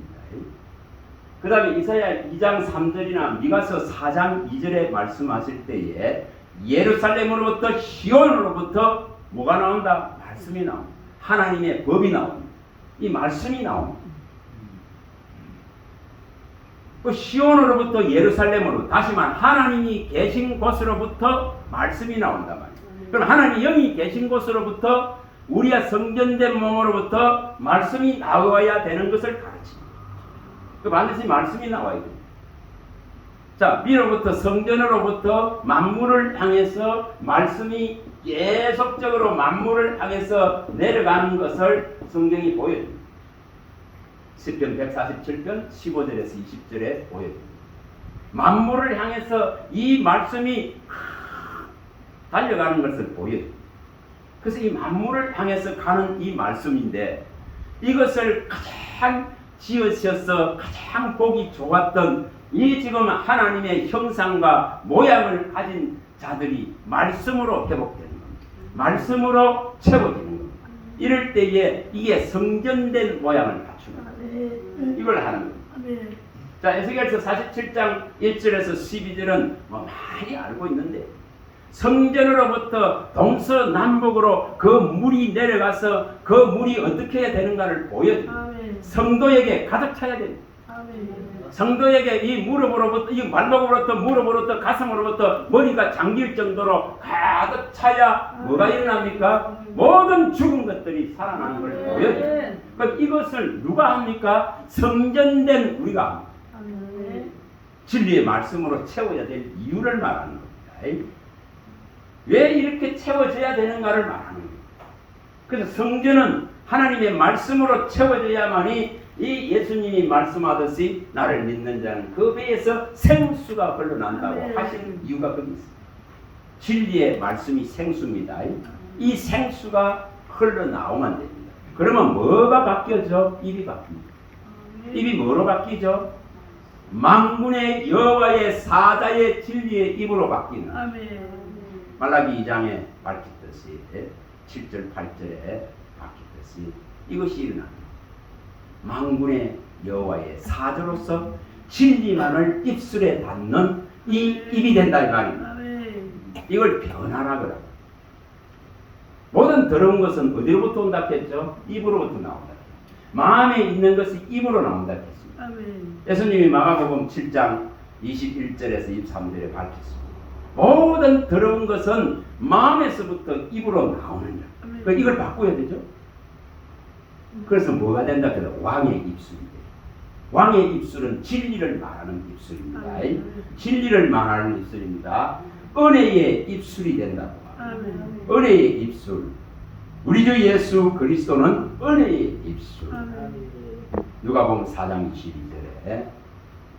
그 다음에 이사야 2장 3절이나 미가서 4장 2절에 말씀하실 때에 예루살렘으로부터 시온으로부터 뭐가 나온다? 말씀이 나옵니다. 하나님의 법이 나옵니다. 이 말씀이 나옵니다. 그 시온으로부터 예루살렘으로 다시 말하면 하나님이 계신 곳으로부터 말씀이 나온단 말이에요. 그럼 하나님 영이 계신 곳으로부터 우리가 성전된 몸으로부터 말씀이 나와야 되는 것을 가르칩니다. 그 반드시 말씀이 나와야 됩니다. 자, 위로부터 성전으로부터 만물을 향해서 말씀이 계속적으로 만물을 향해서 내려가는 것을 성경이 보여줍니다. 시편 147편 15절에서 20절에 보여줍니다. 만물을 향해서 이 말씀이 달려가는 것을 보여줍니다. 그래서 이 만물을 향해서 가는 이 말씀인데 이것을 가장 지으셔서 가장 보기 좋았던 이 지금 하나님의 형상과 모양을 가진 자들이 말씀으로 회복되는 겁니다. 말씀으로 채워지는 겁니다. 이럴 때에 이게 성전된 모양을 갖추는 겁니다. 이걸 하는 겁니다. 자, 에스겔서 47장 1절에서 12절은 뭐 많이 알고 있는데 성전으로부터 동서남북으로 그 물이 내려가서 그 물이 어떻게 해야 되는가를 보여줍니다. 성도에게 가득 차야 됩니다. 성도에게 이 무릎으로부터, 이 발목으로부터, 무릎으로부터, 가슴으로부터 머리가 잠길 정도로 가득 차야 뭐가 일어납니까? 모든 죽은 것들이 살아나는 걸 보여줍니다. 그럼 이것을 누가 합니까? 성전된 우리가 합니다. 진리의 말씀으로 채워야 될 이유를 말하는 겁니다. 왜 이렇게 채워져야 되는가를 말하는 겁니다. 그래서 성전은 하나님의 말씀으로 채워져야만이 이 예수님이 말씀하듯이 나를 믿는 자는 그 배에서 생수가 흘러난다고 하시는 이유가 거기 있습니다. 진리의 말씀이 생수입니다. 이 생수가 흘러나오면 됩니다. 그러면 뭐가 바뀌어져? 입이 바뀝니다. 입이 뭐로 바뀌죠? 만군의 여호와의 사자의 진리의 입으로 바뀌는 말라기 2장에 밝혔듯이 7절 8절에 밝혔듯이 이것이 일어납니다. 만군의 여호와의 사자로서 진리만을 입술에 닿는 이 입이 된다 이 말입니다. 이걸 변화라 그래. 모든 더러운 것은 어디로부터 온다 했죠? 입으로부터 나온다. 마음에 있는 것이 입으로 나온다 했습니다. 예수님이 마가복음 7장 21절에서 23절에 밝혔습니다. 모든 더러운 것은 마음에서부터 입으로 나오는 거. 이걸 바꿔야 되죠. 그래서 뭐가 된다 해서 왕의 입술이 돼요. 왕의 입술은 진리를 말하는 입술입니다. 진리를 말하는 입술입니다. 은혜의 입술이 된다고 합니다. 은혜의 입술. 우리 주 예수 그리스도는 은혜의 입술. 누가복음 4장 22절에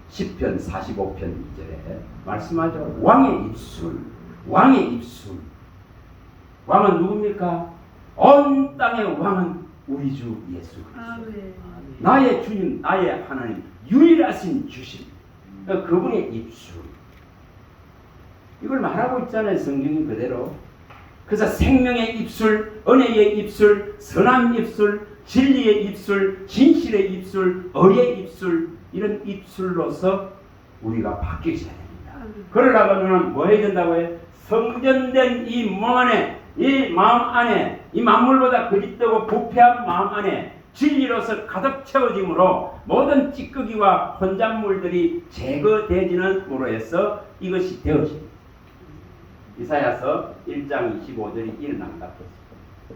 시편 45편 2절에 말씀하죠. 왕의 입술. 왕의 입술. 왕은 누굽니까? 온 땅의 왕은 우리 주 예수 그리스도. 나의 주님, 나의 하나님, 유일하신 주신 그분의 입술. 이걸 말하고 있잖아요. 성경이 그대로. 그래서 생명의 입술, 은혜의 입술, 선한 입술, 진리의 입술, 진실의 입술, 의의 입술, 이런 입술로서 우리가 바뀌어야 됩니다. 그러려면 뭐 해야 된다고 해요? 성전된 이 몸 안에, 이 마음 안에, 이 만물보다 거짓되고 부패한 마음 안에 진리로서 가득 채워짐으로 모든 찌꺼기와 혼잣물들이 제거되지는으로 해서 이것이 되어집니다. 이사야서 1장 25절이 일어난다.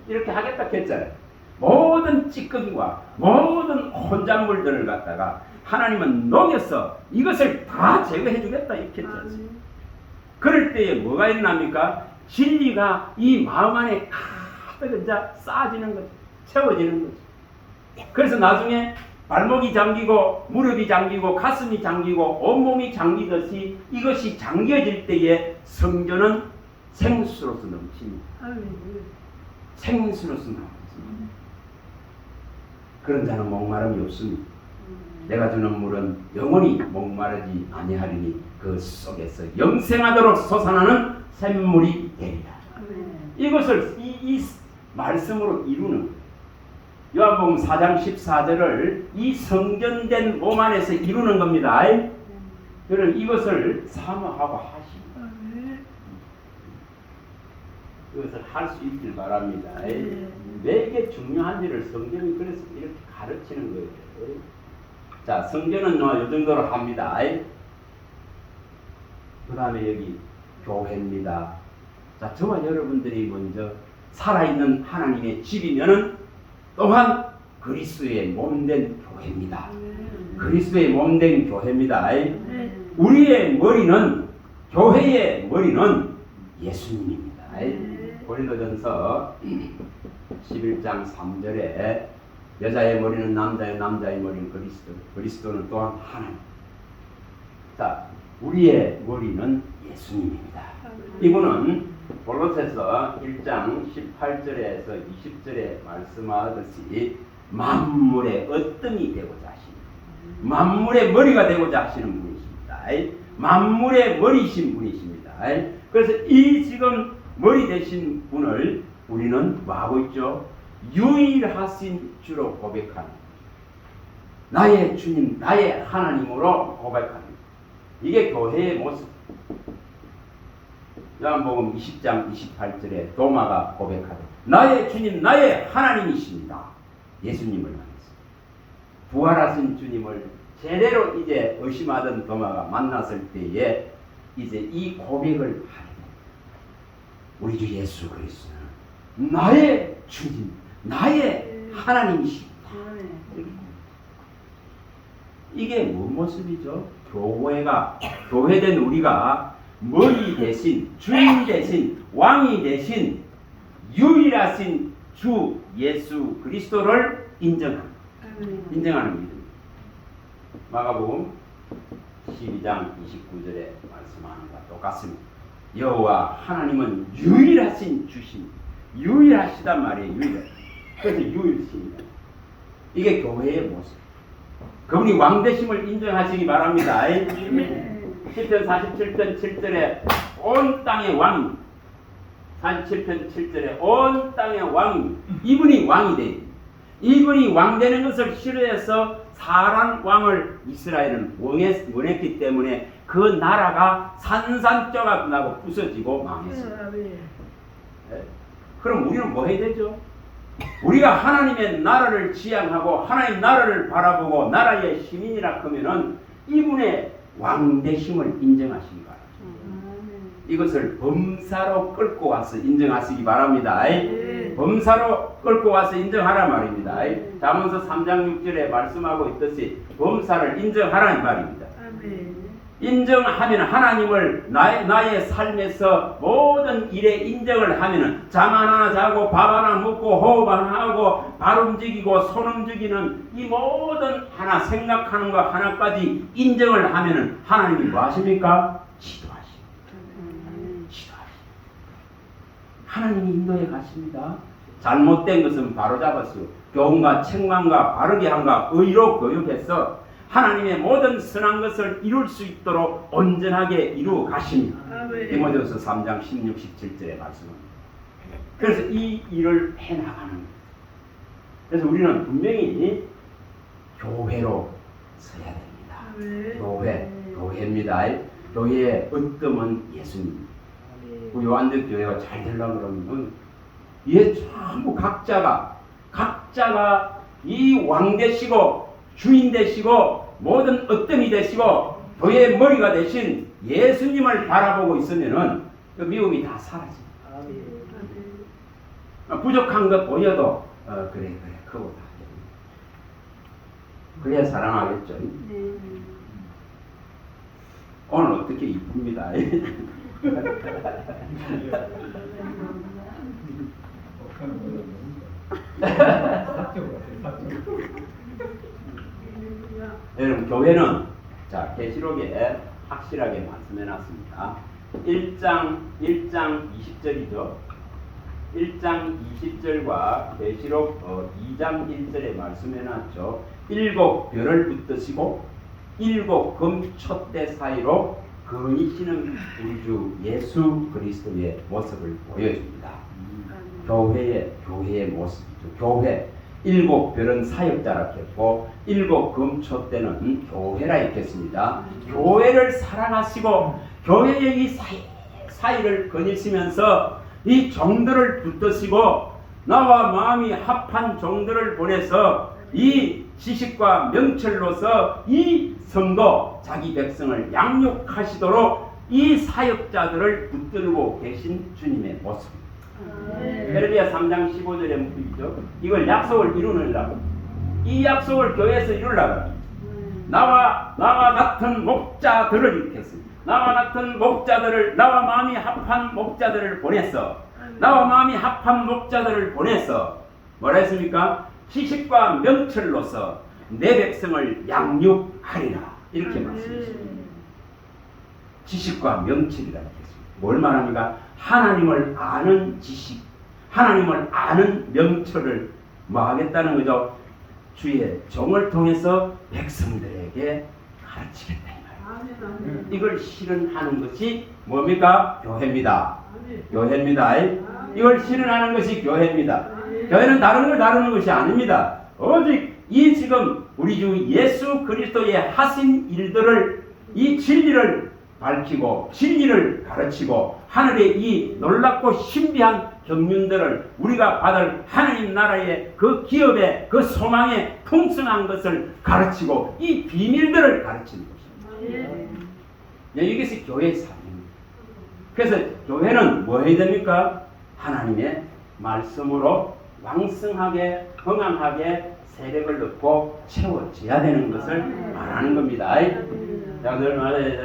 이렇게 하겠다 했잖아요. 모든 찌꺼기와 모든 혼잣물들을 갖다가 하나님은 녹여서 이것을 다 제거해 주겠다 이렇게 했잖아요. 그럴 때에 뭐가 일어납니까? 진리가 이 마음 안에 가득 이제 쌓아지는 거죠. 채워지는 거죠. 그래서 나중에 발목이 잠기고 무릎이 잠기고 가슴이 잠기고 온몸이 잠기듯이 이것이 잠겨질 때에 성전은 생수로서 넘칩니다. 생수로서 넘칩니다. 그런 자는 목마름이 없습니다. 내가 주는 물은 영원히 목마르지 아니하리니 그 속에서 영생하도록 솟아나는 샘물이 되리라. 이것을 이 말씀으로 이루는 거예요. 요한복음 4장 14절을 이 성전된 몸 안에서 이루는 겁니다. 그럼 이것을 사모하고 하십니다. 이것을 할 수 있길 바랍니다. 왜 이게 중요한지를 성경이 그래서 이렇게 가르치는 거예요. 자, 성전은 요 정도로 합니다. 그 다음에 여기 교회입니다. 자, 저와 여러분들이 먼저 살아있는 하나님의 집이면은 또한 그리스도의 몸된 교회입니다. 그리스도의 몸된 교회입니다. 우리의 머리는, 교회의 머리는 예수님입니다. 고린도전서 11장 3절에 여자의 머리는 남자의 머리는 그리스도, 그리스도는 또한 하나님. 자, 우리의 머리는 예수님입니다. 이분은 골로새서 1장 18절에서 20절에 말씀하듯이 만물의 어뜸이 되고자 하십니다. 만물의 머리가 되고자 하시는 분이십니다. 만물의 머리이신 분이십니다. 그래서 이 지금 머리 되신 분을 우리는 뭐 하고 있죠? 유일하신 주로 고백하는, 나의 주님, 나의 하나님으로 고백합니다. 이게 교회의 모습. 요한복음 20장 28절에 도마가 고백하되 나의 주님, 나의 하나님이십니다. 예수님을 만났습니다. 부활하신 주님을 제대로 이제 의심하던 도마가 만났을 때에 이제 이 고백을 하게 됩니다. 우리 주 예수 그리스도는 나의 주님, 나의 하나님이십니다. 이게 무슨 모습이죠? 교회된 우리가 머리 대신, 주인 대신, 왕이 대신 유일하신 주 예수 그리스도를 인정하는 믿음. 마가복음 12장 29절에 말씀하는 것과 똑같습니다. 여호와 하나님은 유일하신 주신, 유일하시단 말이에요. 그래서 유일신이다. 이게 교회의 모습. 그분이 왕되심을 인정하시기 바랍니다. 시편 47편 7절에 온 땅의 왕, 47편 7절에 온 땅의 왕, 이분이 왕이 돼. 이분이 왕되는 것을 싫어해서 사란 왕을 이스라엘은 원했기 때문에 그 나라가 산산조각 나고 부서지고 망했습니다. 그럼 우리는 뭐 해야 되죠? 우리가 하나님의 나라를 지향하고 하나님 나라를 바라보고 나라의 시민이라 하면은 이분의 왕되심을 인정하시기 바랍니다. 이것을 범사로 끌고 와서 인정하시기 바랍니다. 범사로 끌고 와서 인정하라 말입니다. 잠언서 3장 6절에 말씀하고 있듯이 범사를 인정하라는 말입니다. 인정하면 하나님을 나의 삶에서 모든 일에 인정을 하면은 잠 하나 자고 밥 하나 먹고 호흡 하나 하고 발 움직이고 손 움직이는 이 모든 하나 생각하는 것 하나까지 인정을 하면은 하나님이 뭐 하십니까? 지도하십니다. 하나님이 인도해 가십니다. 잘못된 것은 바로잡았어요. 교훈과 책망과 바르게 함과 의로 교육해서 하나님의 모든 선한 것을 이룰 수 있도록 온전하게 이루어 가십니다. 디모데후서 3장 16, 17절에 말씀합니다. 그래서 이 일을 해나가는 거예요. 그래서 우리는 분명히 교회로 서야 됩니다. 교회입니다. 교회의 어뜸은 예수님. 요한대 교회가 잘 되려고 그러면 이게 전부 각자가 이 왕 되시고 주인 되시고 모든 어뜸이 되시고 교회의 머리가 되신 예수님을 바라보고 있으면은 그 미움이 다 사라집니다. 부족한 것 보여도 그래 그거 다 그래야 사랑하겠죠. 오늘 어떻게 이쁩니다. 여러분 교회는 자 계시록에 확실하게 말씀해 놨습니다. 1장 20절이죠. 1장 20절과 계시록 2장 1절에 말씀해 놨죠. 7 별을 붙드시고 7 금촛대 사이로 거니시는 우리 주 예수 그리스도의 모습을 보여줍니다. 교회의 모습이죠. 교회 7 별은 사역자라 했고 7 금촛대는 교회라 했겠습니다. 교회를 사랑하시고 교회의 이 사이를 거니시면서 이 종들을 붙드시고 나와 마음이 합한 종들을 보내서 이 지식과 명철로서 이 성도 자기 백성을 양육하시도록 이 사역자들을 붙들고 계신 주님의 모습입니다. 베레미야 3장 15절의 문구이죠. 이걸 약속을 이루느라고 이 약속을 교회에서 이루려고 나와 같은 목자들을 일으켰습니다. 나와 같은 목자들을 나와 마음이 합한 목자들을 보냈어. 나와 마음이 합한 목자들을 보냈어. 뭐라 했습니까? 지식과 명철로서 내 백성을 양육하리라 이렇게 말씀했습니다. 지식과 명철이라고 했습니다. 뭘 말합니까? 하나님을 아는 지식, 하나님을 아는 명철을 뭐 하겠다는 거죠? 주의 종을 통해서 백성들에게 가르치겠다. 이걸 실현하는 것이 뭡니까? 교회입니다. 교회입니다. 이걸 실현하는 것이 교회입니다. 교회는 다른 걸 다루는 것이 아닙니다. 오직 이 지금 우리 주 예수 그리스도의 하신 일들을 이 진리를 밝히고 진리를 가르치고 하늘의 이 놀랍고 신비한 경륜들을 우리가 받을 하나님 나라의 그 기업의 그 소망의 풍성한 것을 가르치고 이 비밀들을 가르치는 것입니다. 이것이 교회의 삶입니다. 그래서 교회는 뭐 해야 됩니까? 하나님의 말씀으로 왕성하게 흥황하게 세력을 얻고 채워져야 되는 것을 말하는 겁니다. 자, 늘 말해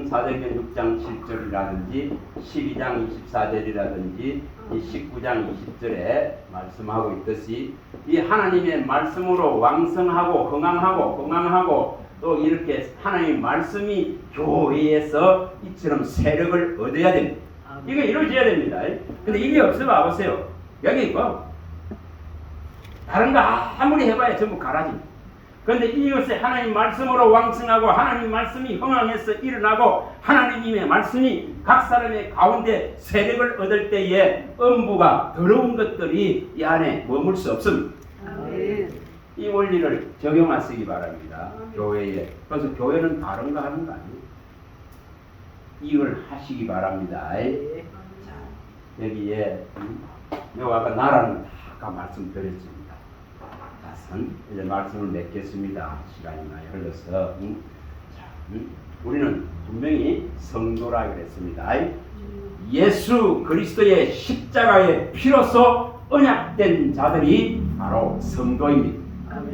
사도행전 6장 7절이라든지 12장 24절이라든지 19장 20절에 말씀하고 있듯이 이 하나님의 말씀으로 왕성하고 흥황하고 또 이렇게 하나님의 말씀이 교회에서 이처럼 세력을 얻어야 됩니다. 이거 이루어져야 됩니다. 근데 이게 없어 봐보세요. 여기 있고 다른 거 아무리 해봐야 전부 가라집니다. 그런데 이것에 하나님 말씀으로 왕성하고 하나님 말씀이 흥황해서 일어나고 하나님의 말씀이 각 사람의 가운데 세력을 얻을 때에 음부가 더러운 것들이 이 안에 머물 수 없습니다. 이 원리를 적용하시기 바랍니다. 교회에. 그래서 교회는 다른 거 하는 거 아니에요. 이걸 하시기 바랍니다. 자, 여기에 아까 나라는 아까 말씀드렸습니다. 이제 말씀을 맺겠습니다. 시간이 많이 흘러서 우리는 분명히 성도라 그랬습니다. 예수 그리스도의 십자가의 피로서 언약된 자들이 바로 성도입니다.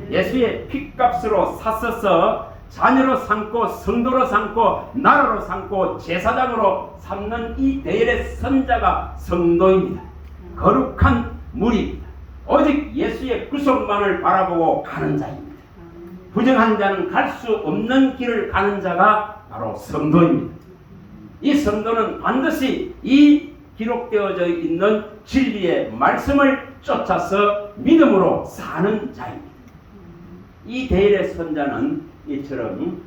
예수의 피값으로 샀어서 자녀로 삼고 성도로 삼고 나라로 삼고 제사장으로 삼는 이 대열의 선자가 성도입니다. 거룩한 무리입니다. 오직 예수의 구속만을 바라보고 가는 자입니다. 부정한 자는 갈 수 없는 길을 가는 자가 바로 성도입니다. 이 성도는 반드시 이 기록되어져 있는 진리의 말씀을 쫓아서 믿음으로 사는 자입니다. 이 대일의 선자는 이처럼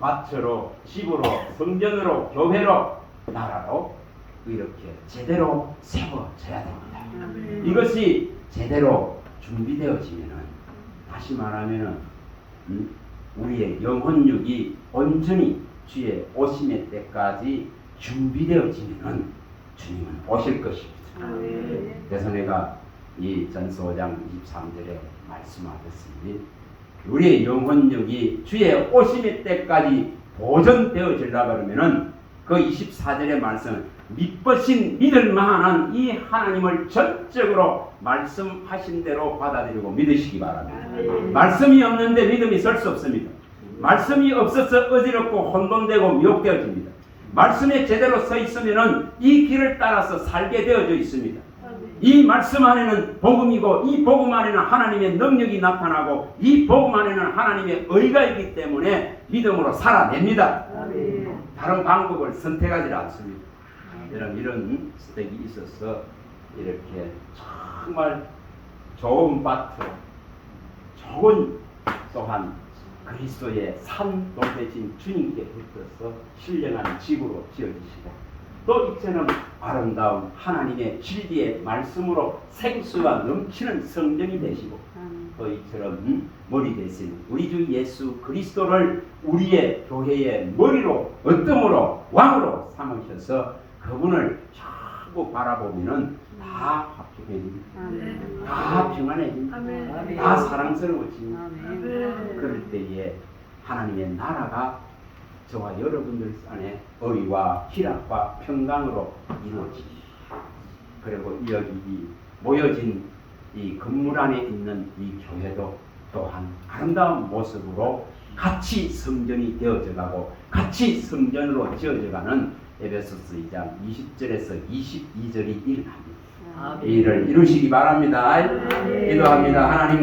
밭으로 집으로 성전으로 교회로 나라로 이렇게 제대로 세워져야 됩니다. 이것이 제대로 준비되어지면은, 다시 말하면은 우리의 영혼육이 온전히 주의 오심의 때까지 준비되어지면은 주님은 오실 것입니다. 그래서 내가 이 전서 5장 23절에 말씀하셨으니, 우리의 영혼육이 주의 오심의 때까지 보존되어지려고 그러면은 그 24절의 말씀, 믿으신 믿을 만한 이 하나님을 전적으로 말씀하신 대로 받아들이고 믿으시기 바랍니다. 말씀이 없는데 믿음이 설 수 없습니다. 말씀이 없어서 어지럽고 혼돈되고 미혹되어집니다. 말씀에 제대로 서 있으면은 이 길을 따라서 살게 되어져 있습니다. 이 말씀 안에는 복음이고, 이 복음 안에는 하나님의 능력이 나타나고, 이 복음 안에는 하나님의 의가 있기 때문에 믿음으로 살아냅니다. 다른 방법을 선택하지 않습니다. 이런 스택이 있어서 이렇게 정말 좋은 밭으로, 좋은 또한 그리스도의 산 높이신 주님께 붙어서 신령한 집으로 지어지시고, 또 이처럼 아름다운 하나님의 진리의 말씀으로 생수가 넘치는 성전이 되시고, 또 이처럼 머리 대신 우리 주 예수 그리스도를 우리의 교회의 머리로, 어뜸으로, 왕으로 삼으셔서 그분을 자꾸 바라보면은 다 화평해집니다. 다 평안해집니다. 다 사랑스러워집니다. 그럴 때에 하나님의 나라가 저와 여러분들 안에 의와 희락과 평강으로 이루어집니다. 그리고 여기 모여진 이 건물 안에 있는 이 교회도 또한 아름다운 모습으로 같이 성전이 되어져가고 같이 성전으로 지어져가는 에베소서 2장 20절에서 22절이 일어납니다. 이를 이루시기 바랍니다. 기도합니다. 하나님